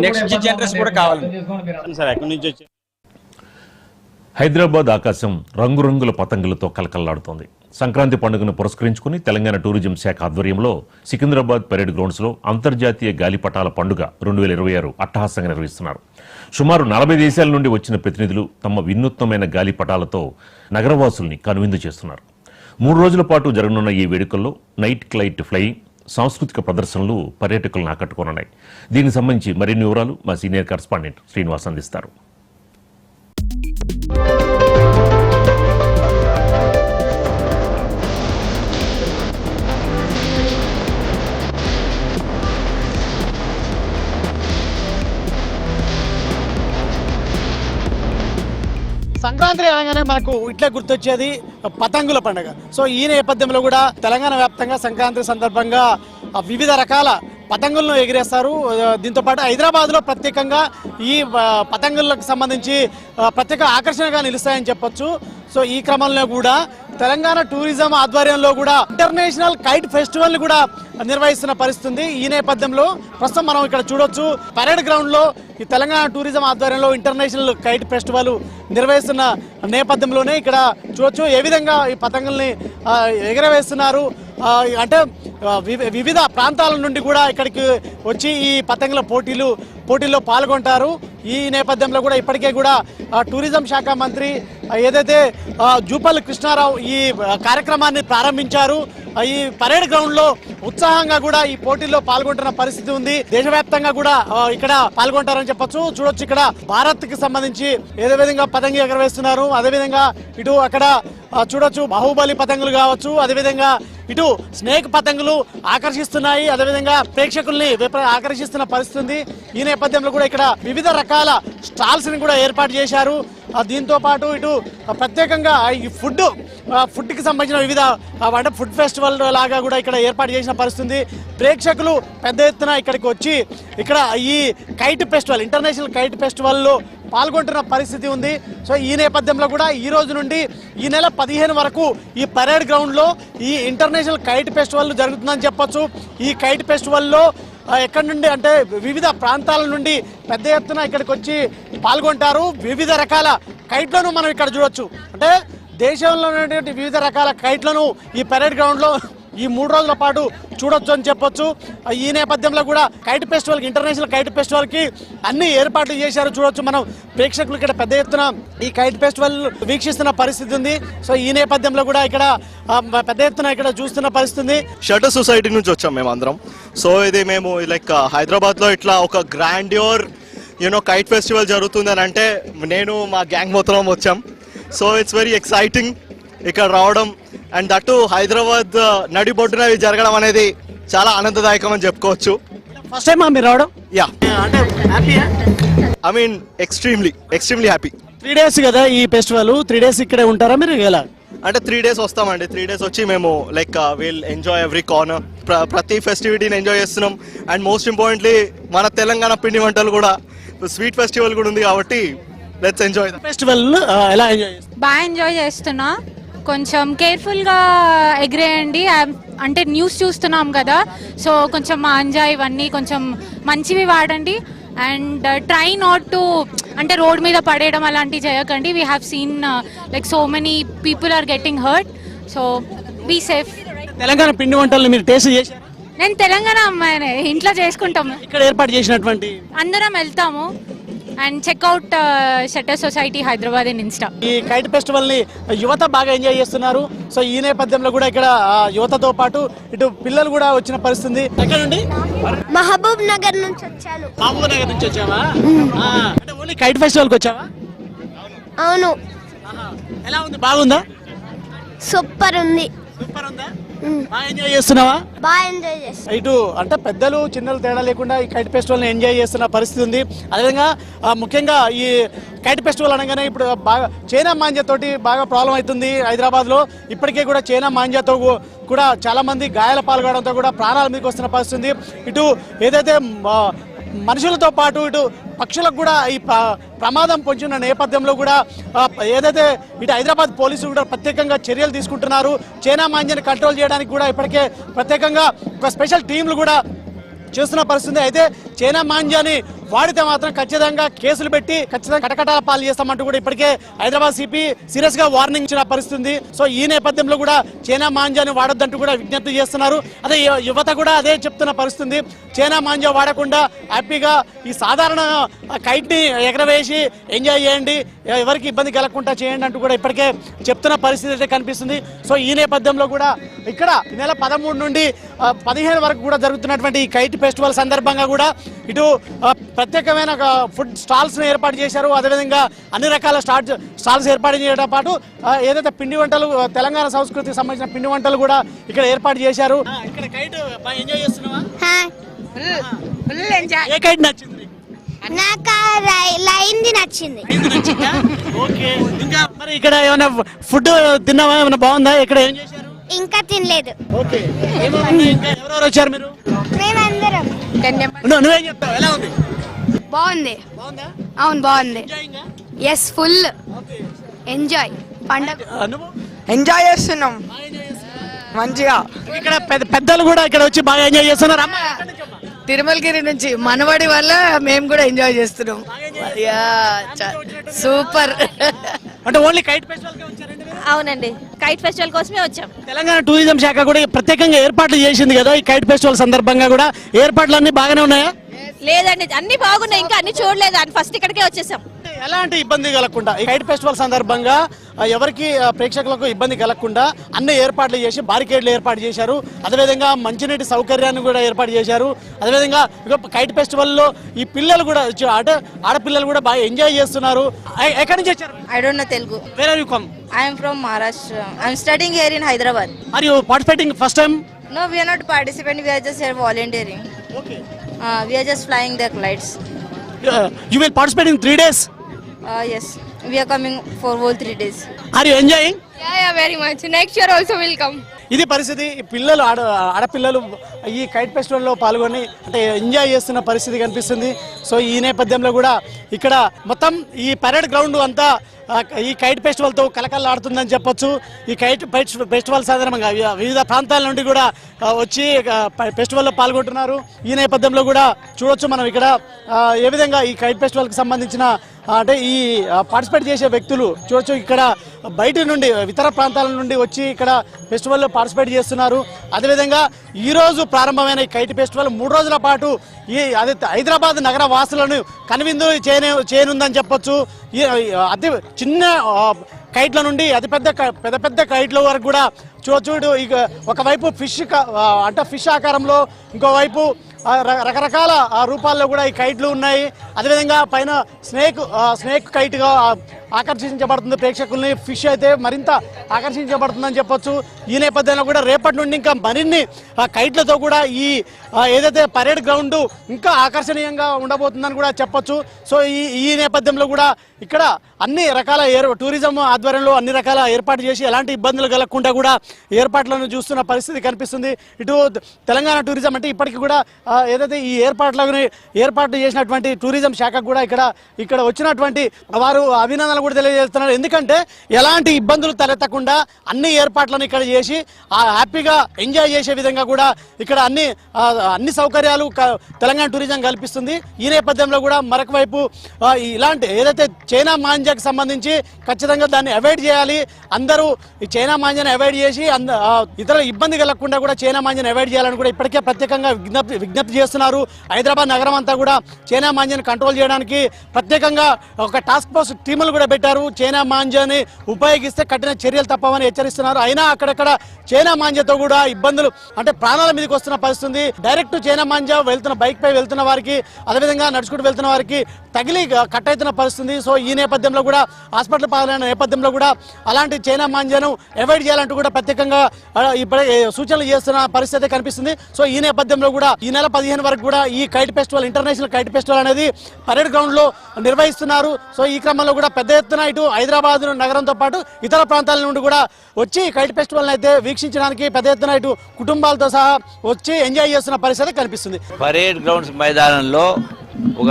Next generation కూడా కావాలి sir. ఎక్కడి నుంచి వచ్చి హైదరాబాద్ ఆకాశం రంగురంగుల పతంగులతో కలకల్లాడుతోంది. సంక్రాంతి పండుగను పురస్కరించుకుని తెలంగాణ టూరిజం శాఖ ఆధ్వర్యంలో సికింద్రాబాద్ పరేడ్ గ్రౌండ్స్లో అంతర్జాతీయ గాలిపటాల పండుగ 2026 అట్టహాసంగా నిర్వహిస్తున్నారు. సుమారు 40 దేశాల నుండి వచ్చిన ప్రతినిధులు తమ వినూత్నమైన గాలిపటాలతో నగరవాసుల్ని కనువిందు చేస్తున్నారు. 3 రోజుల పాటు జరగనున్న ఈ వేడుకల్లో నైట్ క్లైట్ ఫ్లయింగ్, సాంస్కృతిక ప్రదర్శనలు పర్యాటకులను ఆకట్టుకోనున్నాయి. దీనికి సంబంధించి మరిన్ని వివరాలు మా సీనియర్ కరెస్పాండెంట్ శ్రీనివాస్ అందిస్తారు. సంక్రాంతి అనగానే మనకు ఇట్లా గుర్తొచ్చేది పతంగుల పండుగ. సో ఈ నేపథ్యంలో కూడా తెలంగాణ వ్యాప్తంగా సంక్రాంతి సందర్భంగా వివిధ రకాల పతంగులను ఎగిరేస్తారు. దీంతో పాటు హైదరాబాద్లో ప్రత్యేకంగా ఈ పతంగులకు సంబంధించి ప్రత్యేక ఆకర్షణగా నిలుస్తాయని చెప్పొచ్చు. సో ఈ క్రమంలో కూడా తెలంగాణ టూరిజం ఆధ్వర్యంలో కూడా ఇంటర్నేషనల్ కైట్ ఫెస్టివల్ కూడా నిర్వహిస్తున్న పరిస్థితి. ఈ నేపథ్యంలో ప్రస్తుతం మనం ఇక్కడ చూడొచ్చు, పరేడ్ గ్రౌండ్ లో ఈ తెలంగాణ టూరిజం ఆధ్వర్యంలో ఇంటర్నేషనల్ కైట్ ఫెస్టివల్ నిర్వహిస్తున్న నేపథ్యంలోనే ఇక్కడ చూడొచ్చు ఏ విధంగా ఈ పతంగుల్ని ఎగరవేస్తున్నారు. అంటే వివిధ ప్రాంతాల నుండి కూడా ఇక్కడికి వచ్చి ఈ పతంగుల పోటీల్లో పాల్గొంటారు. ఈ నేపథ్యంలో కూడా ఇప్పటికే కూడా టూరిజం శాఖ మంత్రి ఏదైతే జూపల్లి కృష్ణారావు ఈ కార్యక్రమాన్ని ప్రారంభించారు. ఈ పరేడ్ గ్రౌండ్ లో ఉత్సాహంగా కూడా ఈ పోటీల్లో పాల్గొంటున్న పరిస్థితి ఉంది. దేశవ్యాప్తంగా కూడా ఇక్కడ పాల్గొంటారని చెప్పొచ్చు. చూడొచ్చు ఇక్కడ భారత్ కి సంబంధించి ఏదో విధంగా పతంగి ఎగరవేస్తున్నారు. అదేవిధంగా ఇటు అక్కడ చూడొచ్చు బాహుబలి పతంగులు కావచ్చు, అదేవిధంగా ఇటు స్నేక్ పతంగులు ఆకర్షిస్తున్నాయి. అదేవిధంగా ప్రేక్షకుల్ని ఆకర్షిస్తున్న పరిస్థితి ఉంది. ఈ నేపథ్యంలో కూడా ఇక్కడ వివిధ రకాల స్టాల్స్ ని కూడా ఏర్పాటు చేశారు. దీంతో పాటు ఇటు ప్రత్యేకంగా ఈ ఫుడ్ కి సంబంధించిన వివిధ అంటే ఫుడ్ ఫెస్టివల్ లాగా కూడా ఇక్కడ ఏర్పాటు చేసిన పరిస్థితి. ప్రేక్షకులు పెద్ద ఎత్తున ఇక్కడికి వచ్చి ఇక్కడ ఈ కైట్ ఫెస్టివల్, ఇంటర్నేషనల్ కైట్ ఫెస్టివల్లో పాల్గొంటున్న పరిస్థితి ఉంది. సో ఈ నేపథ్యంలో కూడా ఈ రోజు నుండి ఈ నెల 15 వరకు ఈ పరేడ్ గ్రౌండ్ లో ఈ ఇంటర్నేషనల్ కైట్ ఫెస్టివల్ జరుగుతుందని చెప్పొచ్చు. ఈ కైట్ ఫెస్టివల్లో ఎక్కడి నుండి అంటే వివిధ ప్రాంతాల నుండి పెద్ద ఎత్తున ఇక్కడికి వచ్చి పాల్గొంటారు. వివిధ రకాల కైట్లను మనం ఇక్కడ చూడొచ్చు. అంటే దేశంలో ఉన్నటువంటి వివిధ రకాల కైట్లను ఈ పరేడ్ గ్రౌండ్ లో ఈ 3 రోజుల పాటు చూడొచ్చు అని చెప్పొచ్చు. ఈ నేపథ్యంలో కూడా kite festival, international kite festival కి అన్ని ఏర్పాట్లు చేశారు. చూడొచ్చు మనం ప్రేక్షకులు ఇక్కడ పెద్ద ఎత్తున ఈ కైట్ ఫెస్టివల్ వీక్షిస్తున్న పరిస్థితి ఉంది. సో ఈ నేపథ్యంలో కూడా ఇక్కడ పెద్ద ఎత్తున ఇక్కడ చూస్తున్న పరిస్థితి. షటర్ సొసైటీ నుంచి వచ్చాం మేము అందరం. సో ఇది మేము లైక్ హైదరాబాద్ లో ఇట్లా ఒక గ్రాండ్యూర్ కైట్ ఫెస్టివల్ జరుగుతుంది అని అంటే నేను మా గ్యాంగ్ మొత్తం వచ్చాం. సో ఇట్స్ వెరీ ఎక్సైటింగ్ ఇక్కడ రావడం. అండ్ దట్టు హైదరాబాద్ నడిబొడ్డున జరగడం అనేది చాలా ఆనందదాయకం అని చెప్పుకోవచ్చు. ఫస్ట్ టైం మీరు రావడం? Yeah, I mean extremely happy. 3 days కదా ఈ ఫెస్టివల్. 3 days ఇక్కడే ఉంటారా మీరు? ఎలా అంటే 3 days వస్తామండి. 3 days వచ్చి మేము like will enjoy every corner, ప్రతి ఫెస్టివిటీని ఎంజాయ్ చేస్తున్నాం. అండ్ మోస్ట్ ఇంపార్టెంట్లీ మన తెలంగాణ పిండి వంటలు కూడా, స్వీట్ ఫెస్టివల్ కూడా ఉంది కాబట్టి లెట్స్ ఎంజాయ్ ద ఫెస్టివల్. ఎలా ఎంజాయ్ చేస్తున్నారు? బాగా ఎంజాయ్ చేస్తున్నా. కొంచెం కేర్ఫుల్గా ఎగిరేయండి. అంటే న్యూస్ చూస్తున్నాం కదా, సో కొంచెం మాంజా ఇవన్నీ కొంచెం మంచివి వాడండి. అండ్ ట్రై నాట్ టు అంటే రోడ్ మీద పడేయడం అలాంటివి చేయకండి. We have seen like so many people are getting hurt. So be safe. Telangana పిండి వంటలు మీరు టేస్ట్ చేశారు? నేను తెలంగాణ అమ్మాయినే, ఇంట్లో చేసుకుంటాము. ఇక్కడ ఏర్పాటు చేసినటువంటి అందరం వెళ్తాము. And checkout shutter society Hyderabad in Insta. ఈ కైట్ ఫెస్టివల్ ని యువత బాగా ఎంజాయ్ చేస్తున్నారు. సో ఈ నేపథ్యంలో కూడా ఇక్కడ యువతతో పాటు ఇటు పిల్లలు కూడా వచ్చిన పరిస్థితి. ఎక్కడ నుండి? మహబూబ్ నగర్ నుంచి వచ్చాను. మహబూబ్ నగర్ నుంచి వచ్చావా? అంటే ఓన్లీ కైట్ ఫెస్టివల్ కి వచ్చావా? అవును. ఎలా ఉంది? బాగుందా? సూపర్ ఉంది. సూపర్ ఉందా? బాగా ఎంజాయ్ చేస్తున్నావా? బాగా ఎంజాయ్ చేస్తా. ఇటు అంటే పెద్దలు చిన్నలు తేడా లేకుండా ఈ కైట్ ఫెస్టివల్ ని ఎంజాయ్ చేస్తున్న పరిస్థితి ఉంది. అదేవిధంగా ముఖ్యంగా ఈ కైట్ ఫెస్టివల్ అనగానే ఇప్పుడు బాగా చైనా మాంజాతోటి బాగా ప్రాబ్లం అవుతుంది హైదరాబాద్ లో. ఇప్పటికే కూడా చైనా మాంజాతో కూడా చాలా మంది గాయాల పాల్గొనడంతో కూడా ప్రాణాల మీదకి వస్తున్న పరిస్థితి. ఇటు ఏదైతే మనుషులతో పాటు ఇటు పక్షులకు కూడా ఈ ప్రమాదం పొంచిన నేపథ్యంలో కూడా ఏదైతే ఇటు హైదరాబాద్ పోలీసులు కూడా ప్రత్యేకంగా చర్యలు తీసుకుంటున్నారు. చైనా మాంజాని కంట్రోల్ చేయడానికి కూడా ఇప్పటికే ప్రత్యేకంగా ఒక స్పెషల్ టీంలు కూడా చేస్తున్న పరిస్థితి. అయితే చైనా మాంజాని వాడితే మాత్రం ఖచ్చితంగా కేసులు పెట్టి ఖచ్చితంగా కటకటాల పాలు చేస్తామంటూ కూడా ఇప్పటికే హైదరాబాద్ సిపి సీరియస్ గా వార్నింగ్ ఇచ్చిన పరిస్థితి. సో ఈ నేపథ్యంలో కూడా చైనా మాంజాని వాడొద్దంటూ కూడా విజ్ఞప్తి చేస్తున్నారు. అదే యువత కూడా అదే చెప్తున్న పరిస్థితి. చైనా మాంజా వాడకుండా హ్యాపీగా ఈ సాధారణ కైట్ ని ఎగరవేసి ఎంజాయ్ చేయండి, ఎవరికి ఇబ్బంది కలగకుండా చేయండి అంటూ కూడా ఇప్పటికే చెప్తున్న పరిస్థితి అయితే కనిపిస్తుంది. సో ఈ నేపథ్యంలో కూడా ఇక్కడ ఈ నెల 13 నుండి 15 వరకు కూడా జరుగుతున్నటువంటి ఈ కైట్ ఫెస్టివల్ సందర్భంగా కూడా ఇటు ప్రత్యేకమైన ఫుడ్ స్టాల్స్ ను ఏర్పాటు చేశారు. అదేవిధంగా అన్ని రకాల స్టాల్స్ ఏర్పాటు చేయడంతో పాటు ఏదైతే పిండి వంటలు తెలంగాణ సంస్కృతికి సంబంధించిన పిండి వంటలు కూడా ఇక్కడ ఏర్పాటు చేశారు. ఇక్కడ కైట్ ఎంజాయ్ చేస్తున్నావా? ఏ కైట్ నచ్చింది? నాకు లైన్ది నచ్చింది. ఓకే, ఇంకా మరి ఇక్కడ ఏమైనా ఫుడ్ తిన్నావా? ఏమైనా బాగుందా? ఇక్కడ ఏం చేశారు? ఇంకా తినలేదు. ఓకే, ఎవరెవరు వచ్చారు మీరు? మేమందరం. నువ్వేం చెప్తావు, ఎలా ఉంది? బాగుంది. బాగుందా? అవును బాగుంది. ఎస్ ఫుల్ ఓకే, ఎంజాయ్ పండగ నువ్వు ఎంజాయ్ చేస్తున్నాం మంచిగా. ఇక్కడ పెద్దలు కూడా ఇక్కడ వచ్చి బాగా ఎంజాయ్ చేస్తున్నారు. అమ్మ తిరుమలగిరి నుంచి మనవాడి వల్ల మేము కూడా ఎంజాయ్ చేస్తున్నాం. సూపర్. అంటే ఓన్లీ కైట్ ఫెస్టివల్ కే వచ్చారండి మీరు? అవునండి, కైట్ ఫెస్టివల్ కోసమే వచ్చాం. తెలంగాణ టూరిజం శాఖ కూడా ప్రత్యేకంగా ఏర్పాట్లు చేసింది కదా ఈ కైట్ ఫెస్టివల్ సందర్భంగా కూడా. ఏర్పాట్లు అన్ని బాగానే ఉన్నాయా? లేదండి, అన్ని బాగున్నాయి, ఇంకా అన్ని చూడలేదు, ఫస్ట్ ఇక్కడికే వచ్చేసాం. ఎలాంటి ఇబ్బంది కలగకుండా ఈ కైట్ ఫెస్టివల్ సందర్భంగా ఎవరికి ప్రేక్షకులకు ఇబ్బంది కలగకుండా అన్ని ఏర్పాట్లు చేసి బారికేడ్లు ఏర్పాటు చేశారు. అదేవిధంగా మంచినీటి సౌకర్యాన్ని కూడా ఏర్పాటు చేశారు. అదేవిధంగా కైట్ ఫెస్టివల్లో ఈ పిల్లలు కూడా ఆడపిల్లలు కూడా బాగా ఎంజాయ్ చేస్తున్నారు. ఎక్కడి నుంచి వచ్చారు? I don't know Telugu. Where are you come? I am from Maharashtra. I am studying here in Hyderabad. Are you participating first time? No, we are not participating. We are just here volunteering. Okay, We are just flying the kites. You will participate in 3 days? Yes, we are coming for whole 3 days. Are you enjoying? Yeah, very much. Next year also will come. ఇది పరిస్థితి. ఈ పిల్లలు ఆడపిల్లలు ఈ kite ఫెస్టివల్లో పాల్గొని అంటే enjoy చేస్తున్న పరిస్థితి కనిపిస్తుంది. సో ఈ నేపథ్యంలో కూడా ఇక్కడ మొత్తం ఈ పరేడ్ గ్రౌండ్ అంతా ఈ కైట్ ఫెస్టివల్తో కలకల్లాడుతుందని చెప్పొచ్చు. ఈ కైట్ ఫెస్టివల్ సాధారణంగా వివిధ ప్రాంతాల నుండి కూడా వచ్చి ఫెస్టివల్లో పాల్గొంటున్నారు. ఈ నేపథ్యంలో కూడా చూడొచ్చు మనం ఇక్కడ ఏ విధంగా ఈ కైట్ ఫెస్టివల్కి సంబంధించిన అంటే ఈ పార్టిసిపేట్ చేసే వ్యక్తులు చూడొచ్చు. ఇక్కడ బయట నుండి ఇతర ప్రాంతాల నుండి వచ్చి ఇక్కడ ఫెస్టివల్లో పార్టిసిపేట్ చేస్తున్నారు. అదేవిధంగా ఈరోజు ప్రారంభమైన ఈ కైట్ ఫెస్టివల్ 3 రోజుల పాటు అదే హైదరాబాద్ నగర వాసులను కనువిందు చేయనుందని చెప్పొచ్చు. అతి చిన్న కైట్ల నుండి అతి పెద్ద కైట్ల వరకు కూడా చూడొచ్చు. ఇక ఒకవైపు ఫిష్ ఆకారంలో, ఇంకోవైపు రకరకాల రూపాల్లో కూడా ఈ కైట్లు ఉన్నాయి. అదేవిధంగా పైన స్నేక్ కైట్గా ఆకర్షించబడుతుంది ప్రేక్షకుల్ని. ఫిష్ అయితే మరింత ఆకర్షించబడుతుందని చెప్పొచ్చు. ఈ నేపథ్యంలో కూడా రేపటి నుండి ఇంకా మరిన్ని కైట్లతో కూడా ఈ ఏదైతే పరేడ్ గ్రౌండ్ ఇంకా ఆకర్షణీయంగా ఉండబోతుందని కూడా చెప్పొచ్చు. సో ఈ నేపథ్యంలో కూడా ఇక్కడ అన్ని రకాల టూరిజం ఆధ్వర్యంలో అన్ని రకాల ఏర్పాటు చేసి ఎలాంటి ఇబ్బందులు కలగకుండా కూడా ఏర్పాట్లను చూస్తున్న పరిస్థితి కనిపిస్తుంది. ఇటు తెలంగాణ టూరిజం అంటే ఇప్పటికీ కూడా ఏదైతే ఈ ఏర్పాట్లు చేసినటువంటి టూరిజం శాఖకు కూడా ఇక్కడ వచ్చినటువంటి వారు అభినందనలు కూడా తెలియజేస్తున్నారు. ఎందుకంటే ఎలాంటి ఇబ్బందులు తలెత్తకుండా అన్ని ఏర్పాట్లను ఇక్కడ చేసి హ్యాపీగా ఎంజాయ్ చేసే విధంగా కూడా ఇక్కడ అన్ని సౌకర్యాలు తెలంగాణ టూరిజం కల్పిస్తుంది. ఈ నేపథ్యంలో కూడా మరొక వైపు ఇలాంటి ఏదైతే చైనా మాంజాకి సంబంధించి ఖచ్చితంగా దాన్ని అవాయిడ్ చేయాలి. అందరూ ఈ చైనా మాంజాని అవాయిడ్ చేసి ఇతర ఇబ్బంది కలగకుండా కూడా చైనా మాంజాని అవాయిడ్ చేయాలని కూడా ఇప్పటికే ప్రత్యేకంగా విజ్ఞప్తి చేస్తున్నారు. హైదరాబాద్ నగరం అంతా కూడా చైనా మాంజాని కంట్రోల్ చేయడానికి ప్రత్యేకంగా ఒక టాస్క్ ఫోర్స్ టీములు కూడా పెట్టారు. చైనా మాంజాని ఉపయోగిస్తే కఠిన చర్యలు తప్పవని హెచ్చరిస్తున్నారు. అయినా అక్కడక్కడ చైనా మాంజాతో కూడా ఇబ్బందులు అంటే ప్రాణాల మీదకి వస్తున్న పరిస్థితి. డైరెక్ట్ చైనా మాంజా బైక్ పై వెళ్తున్న వారికి, అదేవిధంగా నడుచుకుంటూ వెళ్తున్న వారికి తగిలి కట్ అవుతున్న పరిస్థితి. సో ఈ నేపథ్యంలో కూడా హాస్పిటల్ పాలైన నేపథ్యంలో కూడా అలాంటి చైనా మాంజాను అవాయిడ్ చేయాలంటూ కూడా ప్రత్యేకంగా ఇప్పుడే సూచనలు చేస్తున్న పరిస్థితి కనిపిస్తుంది. సో ఈ నేపథ్యంలో కూడా ఈ నెల 15 వరకు కూడా ఈ kite festival, international kite festival అనేది పరేడ్ గ్రౌండ్ లో నిర్వహిస్తున్నారు. సో ఈ క్రమంలో కూడా పెద్ద ఎత్తున ఇటు హైదరాబాద్ నగరంతో పాటు ఇతర ప్రాంతాల నుండి కూడా వచ్చి కైట్ ఫెస్టివల్ అయితే వీక్షించడానికి పెద్ద ఎత్తున ఇటు కుటుంబాలతో సహా వచ్చి ఎంజాయ్ చేస్తున్న పరిస్థితి కనిపిస్తుంది. పరేడ్ గ్రౌండ్స్ మైదానంలో ఒక